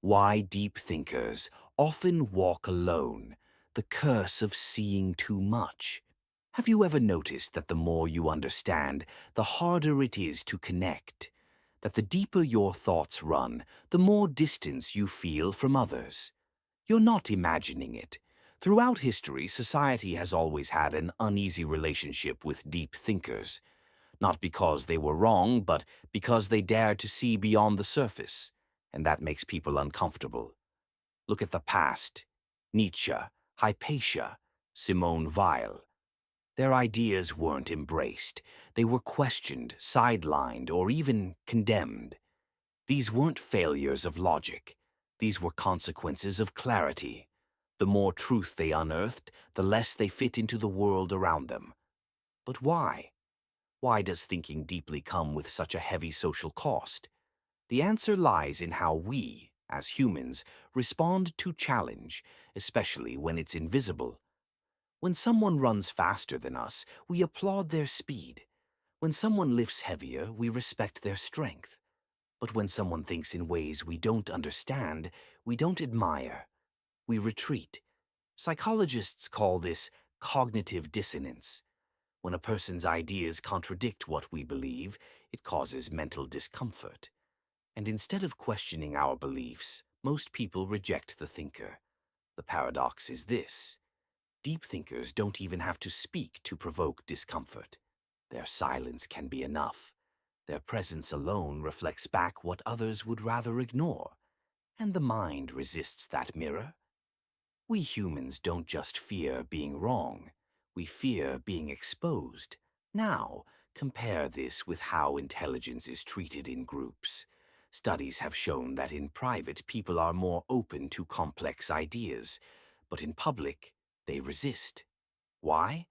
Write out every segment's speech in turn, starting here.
Why deep thinkers often walk alone, the curse of seeing too much. Have you ever noticed that the more you understand, the harder it is to connect? That the deeper your thoughts run, the more distance you feel from others? You're not imagining it. Throughout history, society has always had an uneasy relationship with deep thinkers. Not because they were wrong, but because they dared to see beyond the surface, and that makes people uncomfortable. Look at the past. Nietzsche, Hypatia, Simone Weil. Their ideas weren't embraced. They were questioned, sidelined, or even condemned. These weren't failures of logic. These were consequences of clarity. The more truth they unearthed, the less they fit into the world around them. But why? Why does thinking deeply come with such a heavy social cost? The answer lies in how we, as humans, respond to challenge, especially when it's invisible. When someone runs faster than us, we applaud their speed. When someone lifts heavier, we respect their strength. But when someone thinks in ways we don't understand, we don't admire. We retreat. Psychologists call this cognitive dissonance. When a person's ideas contradict what we believe, it causes mental discomfort. And instead of questioning our beliefs, most people reject the thinker. The paradox is this: deep thinkers don't even have to speak to provoke discomfort. Their silence can be enough. Their presence alone reflects back what others would rather ignore, and the mind resists that mirror. We humans don't just fear being wrong, we fear being exposed. Now, compare this with how intelligence is treated in groups. Studies have shown that in private, people are more open to complex ideas, but in public, they resist. Why?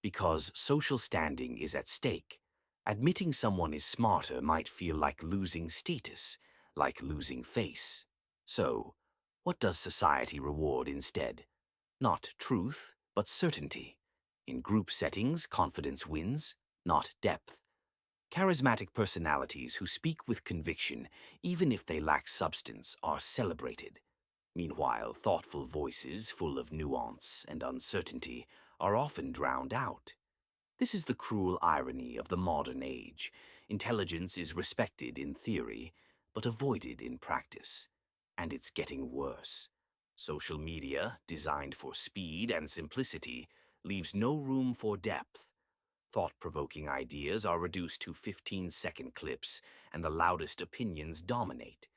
Because social standing is at stake. Admitting someone is smarter might feel like losing status, like losing face. So, what does society reward instead? Not truth, but certainty. In group settings, confidence wins, not depth. Charismatic personalities who speak with conviction, even if they lack substance, are celebrated. Meanwhile, thoughtful voices, full of nuance and uncertainty, are often drowned out. This is the cruel irony of the modern age. Intelligence is respected in theory, but avoided in practice. And it's getting worse. Social media, designed for speed and simplicity, leaves no room for depth. Thought-provoking ideas are reduced to 15-second clips, and the loudest opinions dominate.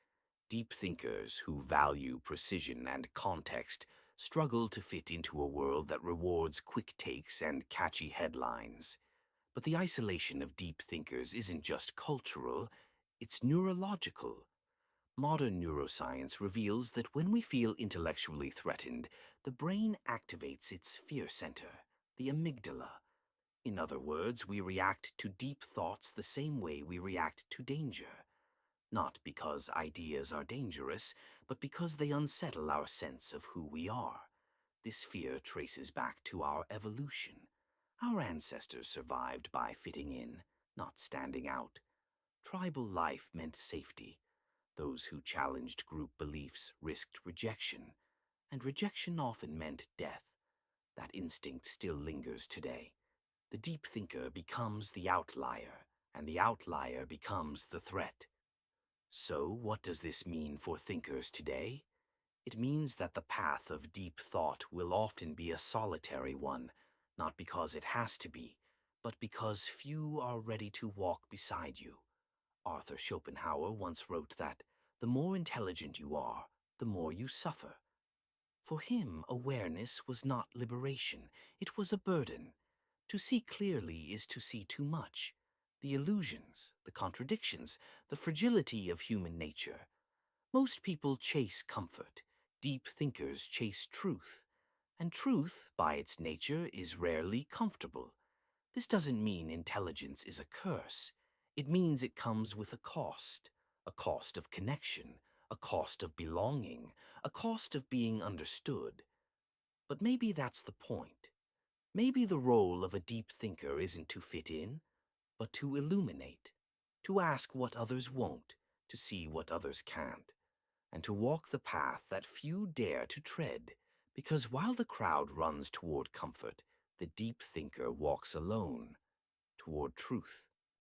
Deep thinkers who value precision and context struggle to fit into a world that rewards quick takes and catchy headlines. But the isolation of deep thinkers isn't just cultural, it's neurological. Modern neuroscience reveals that when we feel intellectually threatened, the brain activates its fear center, the amygdala. In other words, we react to deep thoughts the same way we react to danger. Not because ideas are dangerous, but because they unsettle our sense of who we are. This fear traces back to our evolution. Our ancestors survived by fitting in, not standing out. Tribal life meant safety. Those who challenged group beliefs risked rejection, and rejection often meant death. That instinct still lingers today. The deep thinker becomes the outlier, and the outlier becomes the threat. So, what does this mean for thinkers today? It means that the path of deep thought will often be a solitary one, not because it has to be, but because few are ready to walk beside you. Arthur Schopenhauer once wrote that the more intelligent you are, the more you suffer. For him, awareness was not liberation, it was a burden. To see clearly is to see too much. The illusions, the contradictions, the fragility of human nature. Most people chase comfort. Deep thinkers chase truth. And truth, by its nature, is rarely comfortable. This doesn't mean intelligence is a curse. It means it comes with a cost of connection, a cost of belonging, a cost of being understood. But maybe that's the point. Maybe the role of a deep thinker isn't to fit in, but to illuminate, to ask what others won't, to see what others can't. and to walk the path that few dare to tread, because while the crowd runs toward comfort, the deep thinker walks alone toward truth.